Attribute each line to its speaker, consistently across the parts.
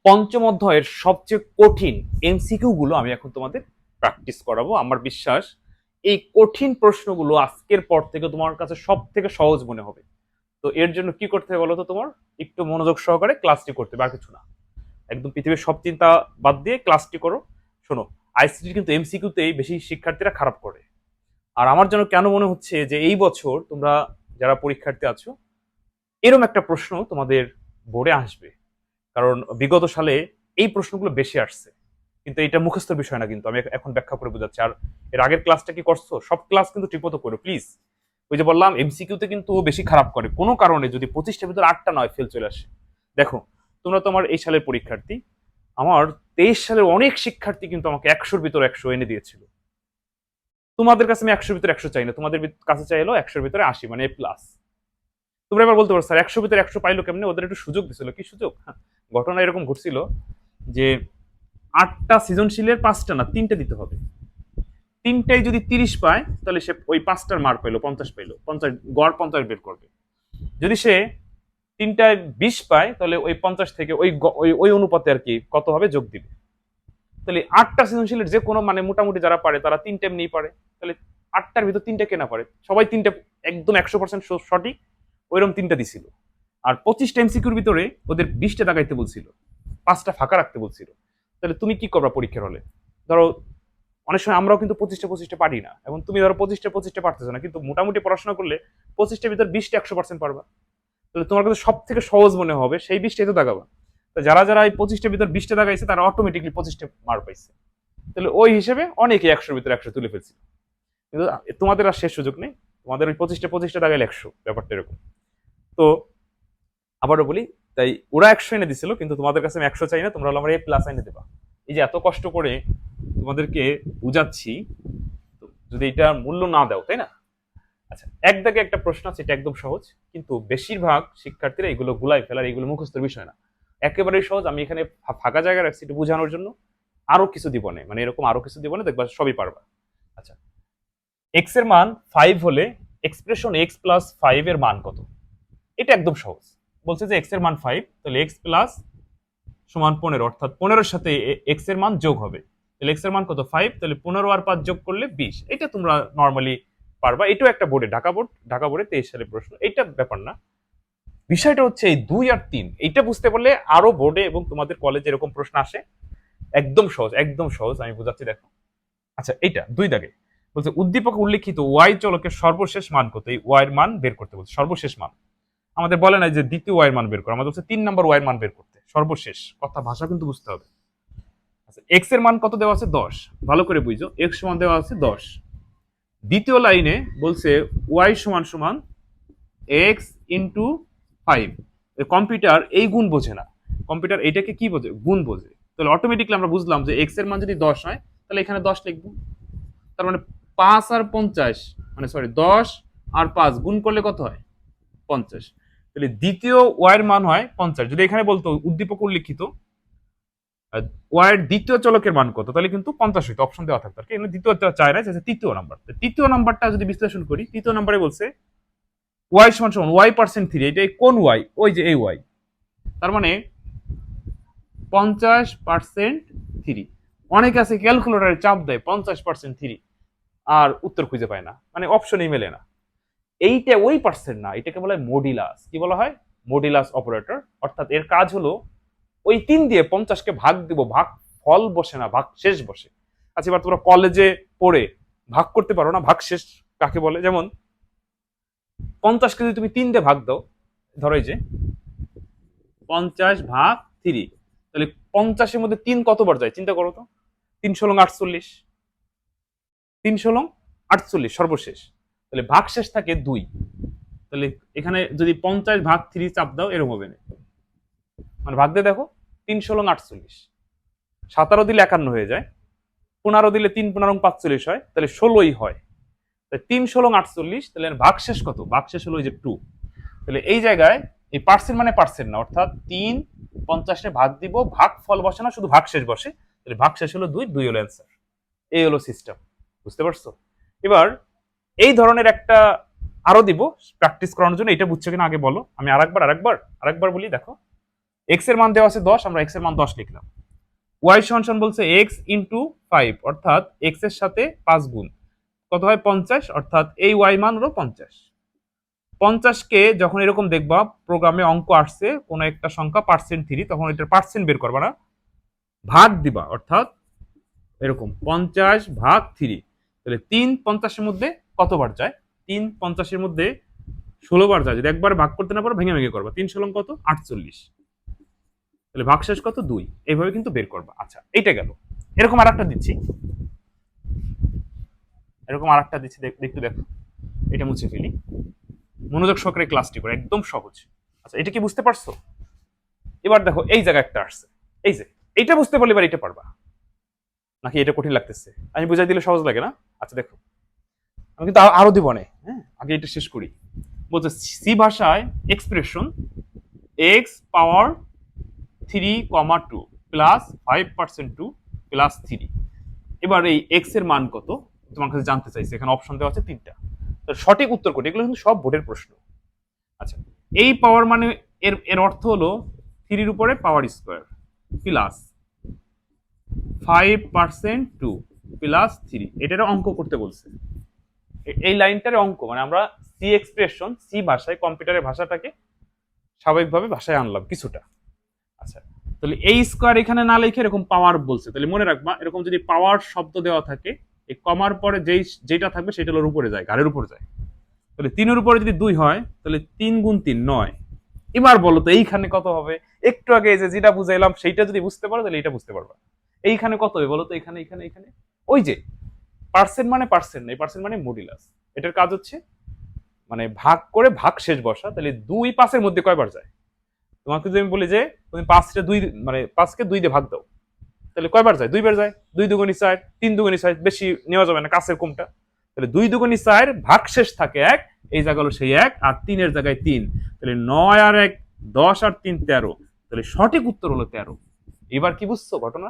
Speaker 1: পঞ্চম অধ্যায়ের সবচেয়ে কঠিন এমসিকিউ গুলো আমি এখন তোমাদের প্র্যাকটিস করাবো। আমার বিশ্বাস এই কঠিন প্রশ্নগুলো আজকের পর থেকে তোমার কাছে সব থেকে সহজ মনে হবে। তো এর জন্য কি করতে হবে বলো তো? তোমার একটু মনোযোগ সহকারে ক্লাসটি করতে হবে, আর কিছু না। একদম পৃথিবীর সব চিন্তা বাদ দিয়ে ক্লাসটি করো। শোনো, আইসিটি কিন্তু এমসিকিউতেই বেশি শিক্ষার্থীরা খারাপ করে। আর আমার যেন কেন মনে হচ্ছে যে এই বছর তোমরা যারা পরীক্ষার্থী আছো, এরকম একটা প্রশ্ন তোমাদের বোর্ডে আসবে। কারণ বিগত সালে এই প্রশ্নগুলো বেশি আসছে, কিন্তু এটা মুখস্থ বিষয় না। কিন্তু আমি এখন ব্যাখ্যা করে বোঝাচ্ছি। আর এর আগের ক্লাসটা কি করছো? সব ক্লাস কিন্তু ঠিকমতো করো প্লিজ। ওই যে বললাম এমসিকিউতে কিন্তু বেশি খারাপ করে কোনো কারণে, যদি 25টার ভিতরে 8টা নয় ফেল চলে আসে। দেখো, তোমরা তো আমার এই সালের পরীক্ষার্থী। আমার 23 সালের অনেক শিক্ষার্থী কিন্তু আমাকে 100-র ভিতরে 100 এনে দিয়েছিল। তোমাদের কাছে আমি 100-র ভিতরে 100 চাই না, তোমাদের কাছে চাইলো 100-র ভিতরে 80, মানে এ প্লাস। তোমরা এবার বলতে পারো স্যার 100-র ভিতরে 100 পাইলো কেমনে? ওদের একটু সুযোগ দিছিল। কি সুযোগ? হ্যাঁ, ঘটনা এরকম ঘটছিল যে 8টা সৃজনশীলের 5টা না 3টে দিতে হবে। 3টাই যদি 30 পায় তাহলে সে ওই 5টার মার্ক পাইলো, 50 পাইলো, 50 গড় 50 বের করবে। যদি সে 3টায় 20 পায় তাহলে ওই 50 থেকে ওই ওই অনুপাতে আর কি কত হবে যোগ দিবে। তাহলে 8টা সৃজনশীলের যে কোনো মানে মোটামুটি যারা পারে তারা 3টে এমনিই পারে। তাহলে 8টার ভিতর 3টে কেনা পারে, সবাই 3টে একদম 100% সঠিক ওইরকম 3টা দিছিল। আর 25টা এমসিকিউর ভিতরে ওদের 20টা দাগাইতে বলছিল, 5টা ফাঁকা রাখতে বলছিল। তাহলে তুমি কি করবা পরীক্ষার হলে? ধরো অনেক সময় আমরাও কিন্তু 25টা পারি না, এবং তুমি ধরো 25টা পারতেছো না, কিন্তু মোটামুটি পড়াশোনা করলে 25টার ভিতর 20টা 100% পারবা। তাহলে তোমার কাছে সব থেকে সহজ মনে হবে সেই 20টাই তো দাগাবা। তো যারা যারা এই 25টার ভিতর 20টা দাগাইছে তারা অটোমেটিকলি 25টা মার্ক পাইছে। তাহলে ওই হিসেবে অনেকে 100-র ভিতরে 100 তুলে ফেলছিল। কিন্তু তোমাদের আর শেষ সুযোগ নেই, তোমাদের ওই 25টা দাগাইলে 100, ব্যাপারটা এরকম। তো আবারও বলি, তাই ওরা 100 এনে দিছিল, কিন্তু তোমাদের কাছে আমি 100 চাই না, তোমরা হলো আমার A+ এনে দেবা। এই যে এত কষ্ট করে তোমাদেরকে বুঝাচ্ছি, তো যদি এটা মূল্য না দাও, তাই না? আচ্ছা, এক দাগে একটা প্রশ্ন আছে, এটা একদম সহজ, কিন্তু বেশিরভাগ শিক্ষার্থীরা এগুলো গুলাই ফেলার, এগুলো মুখস্থের বিষয় না। একেবারেই সহজ। আমি এখানে ফাঁকা জায়গা রাখছি এটা বোঝানোর জন্য। আরো কিছু দিব না, মানে এরকম আরো কিছু দিব না, দেখবা সবই পারবা। আচ্ছা, এক্স এর মান 5 হলে এক্সপ্রেশন x প্লাস 5 এর মান কত? এটা একদম সহজ। বলছে যে এক্স এর মান 5, তাহলে x প্লাস সমান 15, অর্থাৎ 15-এর সাথে এক্স এর মান যোগ হবে। তাহলে এক্স এর মান কত? 5। তাহলে 15 আর 5 যোগ করলে 20। এটা তোমরা নর্মালি পারবা। এটাও একটা বোর্ডে, ঢাকা বোর্ডে 23 সালের প্রশ্ন, এটা ব্যাপার না। বিষয়টা হচ্ছে এই 2 আর 3, এইটা বুঝতে পারলে আরো বোর্ডে এবং তোমাদের কলেজে এরকম প্রশ্ন আসে। একদম সহজ, একদম সহজ, আমি বোঝাচ্ছি দেখো। আচ্ছা, এইটা 2 দাগে বলছে উদ্দীপক উল্লেখিত ওয়াই চলকের সর্বশেষ মান কত? এই ওয়াই এর মান বের করতে বলছে, সর্বশেষ মান। আমাদের বলে নাই যে দ্বিতীয় ওয়াই এর মান বের করো, আমাদের হচ্ছে 3 নম্বর ওয়াই এর মান বের করতে, সর্বশেষ। কথা ভাষা কিন্তু বুঝতে হবে। আচ্ছা, এক্স এর মান কত দেওয়া আছে? 10। ভালো করে বুঝো, এক্স সমান দেওয়া আছে 10। দ্বিতীয় লাইনে বলছে ওয়াই সমান সমান এক্স ইন্টু 5। কম্পিউটার এই গুণ বোঝে না, কম্পিউটার এটাকে কি বোঝে? গুণ বোঝে। তাহলে অটোমেটিকলি আমরা বুঝলাম যে এক্স এর মান যদি 10 হয় তাহলে এখানে 10 লিখবো। তার মানে 5 আর 50, মানে সরি 10 আর 5 গুণ করলে কত হয়? 50। তাহলে দ্বিতীয় ওয়াই এর মান হয় 50। যদি এখানে বলতো উদ্দীপক উল্লিখিত ওয়াই এর দ্বিতীয় চলকের মান কত, তাহলে কিন্তু 50 হইতো, অপশন দেওয়া থাকতো। কিন্তু দ্বিতীয় চায় না, তৃতীয় নাম্বার। তৃতীয় নাম্বারটা যদি বিশ্লেষণ করি, তৃতীয় নাম্বারে বলছে ওয়াই সমান সমান ওয়াই পার্সেন্ট 3। এটা কোন ওয়াই? ওই যে এই ওয়াই। তার মানে 50%3। অনেকে আছে ক্যালকুলেটরে চাপ দেয় 50%3 আর উত্তর খুঁজে পায় না, মানে অপশনই মেলে না। এইটা ওই পার্সেন্ট না, এটাকে বলা হয় মডিউলাস। কি বলা হয়? Modulus operator. অর্থাৎ এর কাজ হলো ওই 3 দিয়ে 50কে ভাগ দিব, ভাগ ফল বসে না, ভাগ শেষ বসে। আচ্ছা, এবার তোমরা কলেজে পড়ে ভাগ করতে পারো না, ভাগ শেষ কাকে বলে? যেমন 50কে যদি তুমি 3 দিয়ে ভাগ দাও, ধরো এই যে 50/3, তাহলে 50-এর মধ্যে 3 কতবার যায় চিন্তা করো তো? 3 ষোলং 48, 3 ষোলং 48 সর্বশেষ। তাহলে ভাগ শেষ থাকে 2। তাহলে এখানে যদি 50/3 চাপ দাও এরকম হবে না, মানে ভাগ দিয়ে দেখো 3 ষোলং 48, 17 দিলে 51 হয়ে যায়, 15 দিলে 3 15 45 হয়, তাহলে 16ই হয়। তাহলে 3 ষোলং 48, তাহলে ভাগ শেষ কত? ভাগ শেষ হলো ওই যে 2। তাহলে এই জায়গায় এই পার্সেন্ট মানে পার্সেন্ট না, অর্থাৎ 3 50-এ ভাগ দিব, ভাগ ফল বসে না, শুধু ভাগ শেষ বসে। তাহলে ভাগ শেষ হলো 2, 2 হলো অ্যান্সার। এই হলো সিস্টেম। বুঝতে পারছো? এবার এই ধরনের একটা আরো দিব প্র্যাকটিস করানোর জন্য। এটা বুঝছো কিনা আগে বলো, আমি আরেকবার বলি। দেখো, এক্স এর মান দেওয়া আছে 10, আমরা এক্স এর মান 10 লিখলাম। ওয়াই সমান বলছে এক্স ইন্টু 5, অর্থাৎ এক্স এর সাথে 5 গুণ কত হয় 50, অর্থাৎ এই ওয়াই মান হলো 50। 50কে যখন এরকম দেখবা প্রোগ্রামে অঙ্ক আসছে কোনো একটা সংখ্যা %3, তখন এটার পার্সেন্ট বের করবা না, ভাগ দিবা, অর্থাৎ এরকম 50 ভাগ 3। তাহলে 3 50-এর মধ্যে কতবার যায়? 3 50-এর মধ্যে 16 বার যায়। যদি একবার ভাগ করতে না পারো ভেঙে ভেঙে করবা। 3 16 কত? 48। তাহলে ভাগশেষ কত? 2। এইভাবে কিন্তু বের করবা। আচ্ছা, এইটা গেল। এরকম আরেকটা দিচ্ছি, একটু দেখো। এটা মুছে ফেলি, মনোযোগ সহকারে ক্লাসটি করে, একদম সহজ। আচ্ছা, এটা কি বুঝতে পারছো? এবার দেখো এই জায়গা একটা আসছে, এই যে এইটা বুঝতে পারলে এবার এটা পারবা, নাকি এটা কঠিন লাগতেছে? আমি বুঝাই দিলে সহজ লাগে না? আচ্ছা দেখো, আমি কিন্তু আরো দিব না, হ্যাঁ, আগে এটা শেষ করি। বলছে সি ভাষায় এক্সপ্রেশন এক্স পাওয়ার 3,2 প্লাস 5% 2 প্লাস 3। এবার এই এক্স এর মান কত তোমার কাছে জানতে চাইছে। এখানে অপশন দেওয়া আছে 3টা। তো সঠিক উত্তর কোটি, এগুলো কিন্তু সব বোর্ডের প্রশ্ন। আচ্ছা, এই পাওয়ার মানে এর এর অর্থ হলো 3 এর উপরে পাওয়ার স্কয়ার প্লাস 5% 2 প্লাস 3। এটার অঙ্ক করতে বলছে। এই লাইনটার অঙ্ক মানে আমরা সি এক্সপ্রেশন, সি ভাষায়, কম্পিউটারের ভাষাটাকে স্বাভাবিকভাবে ভাষায় আনলাম কিছুটা। আচ্ছা, তাহলে এই স্কয়ার এখানে না লিখে এরকম পাওয়ার বলছে, তাহলে মনে রাখবা এরকম যদি পাওয়ার শব্দ দেওয়া থাকে, এই কমার পরে যেটা থাকবে সেটা হলো উপরে যায়, ঘাড়ের উপর যায়। তাহলে 3-এর উপরে যদি 2 হয় তাহলে 3 গুণ 3 9। এবার বলো তো এইখানে কত হবে? একটু আগে যে যেটা বুঝাইলাম সেইটা যদি বুঝতে পারো তাহলে এটা বুঝতে পারবা। এইখানে কত হবে বলো তো? এখানে এখানে এখানে ওই যে পার্সেন্ট মানে পার্সেন্ট, এই পার্সেন্ট মানে মডুলাস। এটার কাজ হচ্ছে মানে ভাগ করে ভাগ শেষ বসা। তাহলে 2 5-এর মধ্যে কয়বার যায়? তোমাকে যদি আমি বলি যে তুমি 5টা 2 মানে 5কে 2 দিয়ে ভাগ দাও, তাহলে কয়বার যায়? 2 বার যায়। 2 দুগুণী 4, 3 দুগুণী 6, বেশি নেওয়া যাবে না, কাছের কমটা। তাহলে 2 দুগুণী 4, ভাগ শেষ থাকে 1, এই জায়গা হলো সেই 1, আর 3-এর জায়গায় 3। তাহলে 9 আর 1 10 আর 3 13। তাহলে সঠিক উত্তর হলো 13। এবার কি বুঝছো ঘটনা?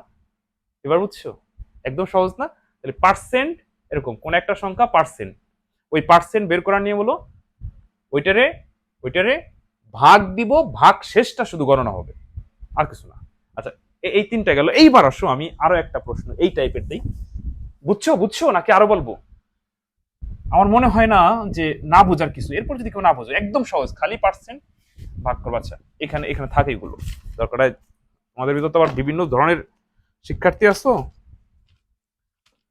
Speaker 1: এবার বুঝছো? একদম সহজ না? তাহলে পার্সেন্ট এরকম কোন একটা সংখ্যা পার্সেন্ট, ওই পার্সেন্ট বের করা নিয়ে বলো, ওইটারে ওইটারে ভাগ দিব, ভাগ শেষটা শুধু গণনা হবে, আর কিছু না। আচ্ছা, এই 3টা গেল। এইবার আসো আমি আরো একটা প্রশ্ন এই টাইপের দেই। বুঝছো বুঝছো নাকি আরো বলবো? আমার মনে হয় না যে না বোঝার কিছু। এরপর যদি কেউ না বোঝে, একদম সহজ, খালি পার্সেন্ট ভাগ করবা। আচ্ছা, এখানে এখানে থাকে এগুলো দরকার। আমাদের ভিতর তো আবার বিভিন্ন ধরনের শিক্ষার্থী আছো,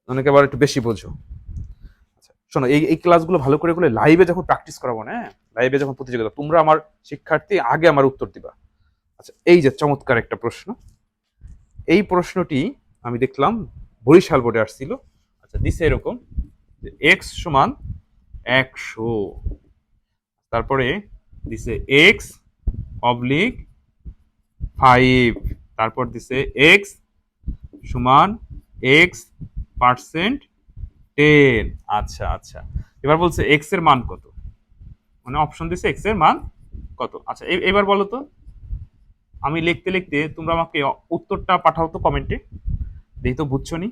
Speaker 1: অনেকে আবার একটু বেশি বোঝো। আচ্ছা শোনো, এই ক্লাসগুলো ভালো করে করে লাইভে যখন প্র্যাকটিস করাবো না, লাইভে যখন প্রতিযোগিতা, তোমরা আমার শিক্ষার্থী আগে আমার উত্তর দিবা। আচ্ছা, এই যে চমৎকার একটা প্রশ্ন, এই প্রশ্নটি আমি দেখলাম বরিশাল বোর্ডে আসছিল। আচ্ছা, দিছে এরকম যে এক্স সমান 100, তারপরে দিছে এক্স অবলিক 5, তারপর দিছে এক্স সমান এক্স পার্সেন্ট 10। আচ্ছা আচ্ছা, এবার বলছে এক্স এর মান কত, মানে অপশন দিছে এক্স এর মান কত। আচ্ছা, এবার বলো তো, আমি লিখতে লিখতে তোমরা আমাকে উত্তরটা পাঠাও তো কমেন্টে, দেখি তো বুঝছো নি।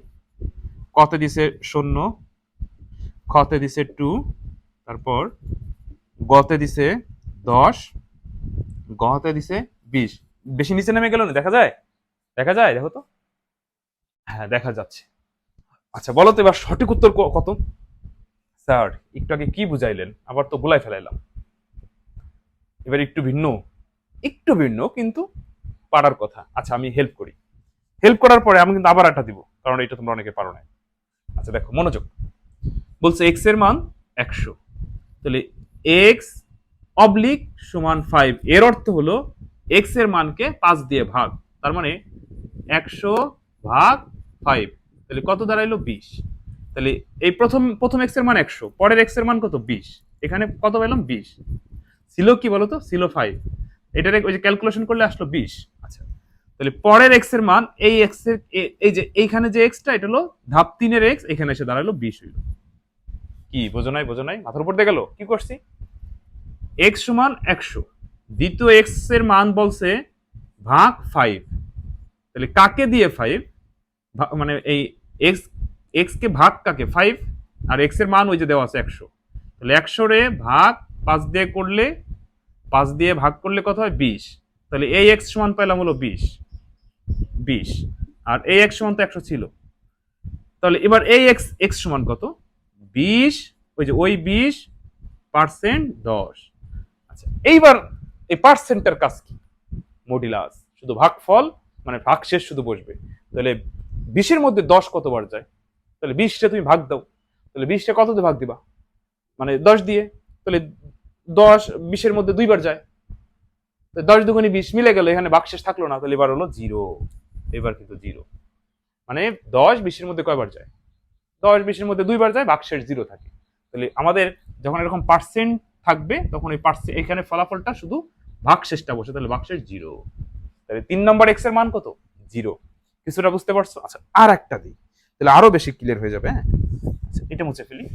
Speaker 1: কতে দিছে 0, খতে দিছে 2, তারপর গতে দিছে 10, গতে দিছে 20। বেশি নিচে নেমে গেল না? দেখা যায়? দেখা যায়? দেখো তো। হ্যাঁ, দেখা যাচ্ছে। আচ্ছা বলো তো এবার সঠিক উত্তর কত? স্যার একটু আগে কি বুঝাইলেন, আবার তো গোলাই ফেলাইলাম। এবার একটু ভিন্ন, একটু ভিন্ন কিন্তু পারার কথা। আচ্ছা, আমি হেল্প করি। হেল্প করার পরে আমি কিন্তু আবার একটা দিব, কারণ এটা তোমরা অনেকে পারো না। আচ্ছা দেখো মনোযোগ, বলছে এক্স এর মান 100, তাহলে এক্স অবলিক সমান 5, এর অর্থ হলো এক্স এর মানকে 5 দিয়ে ভাগ, তার মানে 100 ভাগ 5, তাহলে কত দাঁড়াইলো? 20। তাহলে এই প্রথম প্রথম এক্স এর মান 100, পরের এক্স এর মান কত? 20। এখানে কত পেলাম? 20। ছিল কি বলতো? ছিল 5। এটার ওই যে ক্যালকুলেশন করলে আসলো 20। আচ্ছা, তাহলে পরের এক্স এর মান, এই এক্স এর এই যে এইখানে যে এক্সটা, এটা হলো ধাপ 3-এর এক্স, এখানে এসে দাঁড়ালো 20 হইল। কি বোঝো নাই? বোঝো নাই? মাথার উপর দিয়ে গেল? কি করছি? এক্স সমান 100, দ্বিতীয় এক্স এর মান বলছে ভাগ 5, তাহলে কাকে দিয়ে 5, মানে এই এক্স, এক্স কে ভাগ কাকে? 5, আর এক্স এর মান ওই যে দেওয়া আছে 100। তাহলে 100 রে ভাগ 5 দিয়ে করলে, 5 দিয়ে ভাগ করলে কত হয়? 20। তাহলে এই এক্স সমান পেলাম হলো 20, আর এই এক্স সমান তো 100 ছিল। তাহলে এবার এই এক্স এক্স সমান কত? 20, ওই যে ওই 20% 10। আচ্ছা, এইবার এই পার্সেন্টের কাজ কি? মডিউলাস, শুধু ভাগফল মানে ভাগশেষ শুধু বসবে। তাহলে 20-এর মধ্যে 10 কতবার যায়? তাহলে 20টা তুমি ভাগ দাও। তাহলে 20টা কত দিয়ে ভাগ দিবা? মানে 10 দিয়ে। তাহলে 10 20-এর মধ্যে দুইবার যায়। 10 দুগুণে 20 মিলে গেল, এখানে ভাগশেষ থাকলো না, তাহলে এবার হলো জিরো। এবার কিন্তু জিরো। মানে 10 20-এর মধ্যে কয়বার যায়? 10 20-এর মধ্যে দুইবার যায়, ভাগশেষ জিরো থাকে। তাহলে আমাদের যখন এরকম পার্সেন্ট থাকবে তখন এই পার্সেন্ট এখানে ফলাফলটা শুধু ভাগশেষটা বসে, তাহলে ভাগশেষ জিরো। তাহলে 3 নম্বর এক্স এর মান কত? জিরো। কিছুটা বুঝতে পারছো? আচ্ছা, আর একটা দিই, তাহলে আরো বেশি ক্লিয়ার হয়ে যাবে। হ্যাঁ, আচ্ছা, এটা মুছে ফেলি।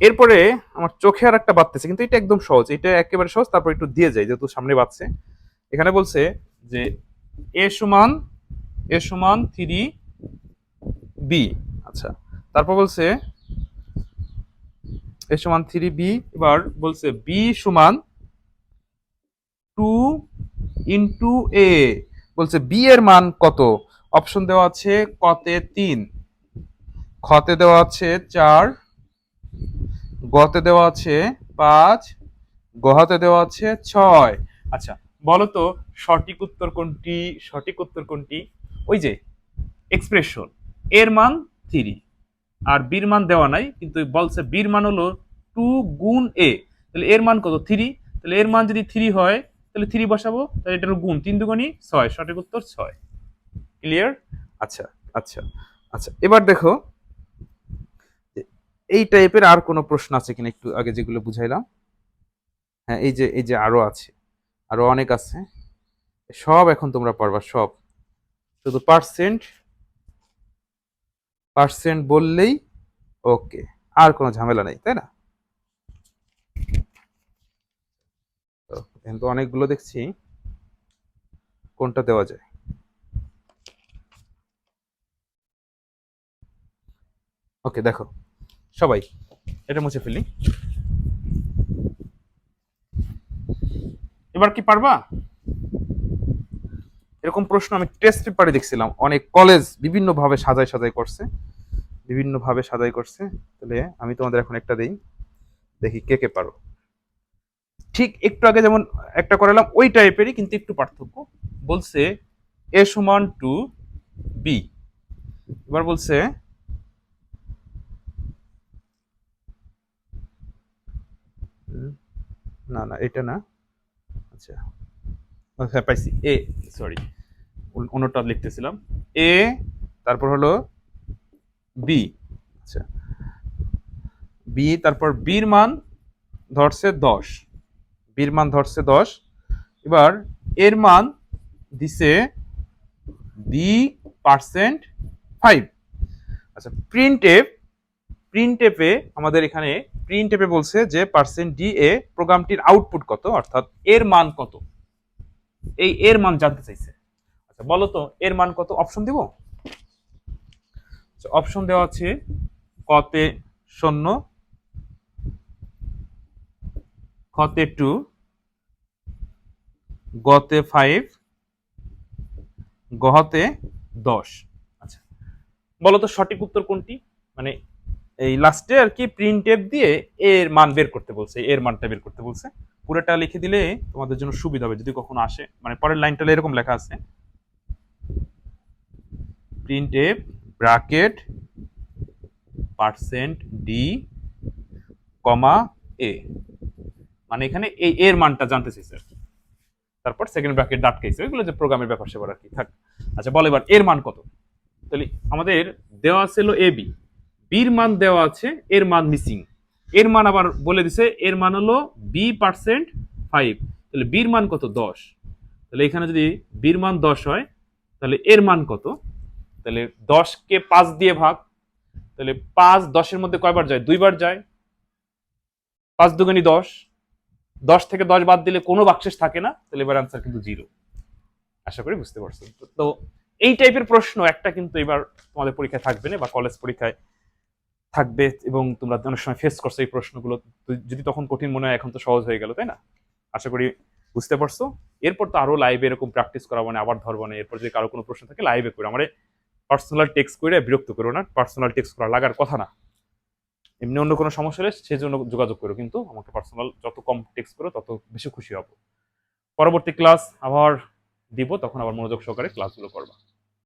Speaker 1: এরপরে আমার চোখে আর একটা বাড়তেছে, কিন্তু এটা একদম সহজ, এটা একেবারে সহজ। তারপর একটু দিয়ে যাই যেহেতু সামনে বাড়ছে। এখানে বলছে যে এ সমান 3b। আচ্ছা, তারপর বলছে এ সমান 3b। এবার বলছে বি সমান 2 × a। বলছে বি এর মান কত? অপশন দেওয়া আছে কতে 3, খতে দেওয়া আছে 4, গতে দেওয়া আছে 5, গহাতে দেওয়া আছে 6। আচ্ছা, বলো তো সঠিক উত্তর কোনটি? সঠিক উত্তর কোনটি? ওই যে এক্সপ্রেশন এর মান 3 আর বির মান দেওয়া নাই, কিন্তু বলছে বির মান হলো 2 × a। তাহলে এর মান কত? 3। তাহলে এর মান যদি 3 হয় তাহলে 3 বসাবো, তাহলে এটা হলো গুণ, 3 দুগুণী 6। সঠিক উত্তর 6। ক্লিয়ার? আচ্ছা, আচ্ছা, আচ্ছা, এবার দেখো এই টাইপের আর কোনো প্রশ্ন আছে কিনা, একটু আগে যেগুলো বুঝাইলাম। হ্যাঁ, এই যে আরো আছে, আরো অনেক আছে। সব এখন তোমরা পারবা সব। শুধু পার্সেন্ট পার্সেন্ট বললেই ওকে, আর কোনো ঝামেলা নেই, তাই না? তো এখন তো অনেকগুলো দেখছি, কোনটা দেওয়া যায়? ওকে, দেখো সবাই, এটা মুছে ফেলি। এবার কি পারবা? এরকম প্রশ্ন আমি টেস্ট পেপারে দেখছিলাম, অনেক কলেজ বিভিন্ন ভাবে সাজাই সাজাই করছে, বিভিন্ন ভাবে সাজাই করছে। তাহলে আমি তোমাদের এখন একটা দেই, দেখি কে কে পারো। ঠিক একটু আগে যেমন একটা করালাম ওই টাইপেরই, কিন্তু একটু পার্থক্য। বলছে a = 2b। এবার বলছে না না, এটা না। আচ্ছা, হ্যাঁ পাইছি। এ, সরি, অন্যটা লিখতেছিলাম। এ, তারপর হলো বি। আচ্ছা, বি, তারপর বির মান ধরছে 10, বির মান ধরছে 10। এবার এর মান দিছে b%5। আচ্ছা, প্রিন্ট এফে আমাদের এখানে প্রিন্ট এফে বলছে যে %DA প্রোগ্রামটির আউটপুট কত, অর্থাৎ এর মান কত, এই এর মান জানতে চাইছে। আচ্ছা, বলো তো এর মান কত? অপশন দিব। অপশন দেওয়া আছে কতে 0, খতে 2, গতে 5, গহতে 10। আচ্ছা, বলো তো সঠিক উত্তর কোনটি? মানে এই লাস্টে আর কি প্রিন্ট এফ দিয়ে এর মান বের করতে বলছে, এর মানটা বের করতে বলছে। পুরোটা লিখে দিলে তোমাদের জন্য সুবিধা হবে যদি কখনো আসে। মানে পরের লাইনটা এরকম লেখা আছে, print F bracket %d, a। মানে এখানে এই এর মানটা জানতে চাইছে আর কি। তারপর সেকেন্ড ব্র্যাকেট আটকাইছে, ওইগুলো যে প্রোগ্রামের ব্যাপার সেবার আর কি থাক। আচ্ছা, বল এবার এর মান কত? তাহলে আমাদের দেওয়া ছিল এ বি, বির মান দেওয়া আছে, এর মান মিসিং। এর মান আবার বলে দিছে, এর মান হলো b%5। তাহলে বির মান কত? 10। তাহলে এখানে যদি বির মান 10 হয় তাহলে এর মান কত? তাহলে 10কে 5 দিয়ে ভাগ। তাহলে 5 10-এর মধ্যে কয়বার যায়? দুইবার যায়। 5 দুগুণী 10, 10 থেকে 10 বাদ দিলে কোনো ভাগশেষ থাকে না, তাহলে এবার আনসার কিন্তু জিরো। আশা করি বুঝতে পারছো। তো এই টাইপের প্রশ্ন একটা কিন্তু এবার তোমাদের পরীক্ষায় থাকবে না, বা কলেজ পরীক্ষায় থাকবে, এবং তোমরা অনেক সময় ফেস করছো এই প্রশ্নগুলো। যদি তখন কঠিন মনে হয়, এখন তো সহজ হয়ে গেল, তাই না? আশা করি বুঝতে পারছো। এরপর তো আরো লাইভে এরকম প্র্যাকটিস করা মানে আবার ধরবো না। এরপর যদি কারো কোনো প্রশ্ন থাকে লাইভে করে, আমার পার্সোনাল টেক্সট করে বিরক্ত করো না, পার্সোনাল টেক্সট করা লাগার কথা না। এমনি অন্য কোনো সমস্যা হলে সেজন্য যোগাযোগ করো, কিন্তু আমাকে পার্সোনাল যত কম টেক্সট করো তত বেশি খুশি হব। পরবর্তী ক্লাস আবার দিব, তখন আবার মনোযোগ সহকারে ক্লাসগুলো করবা।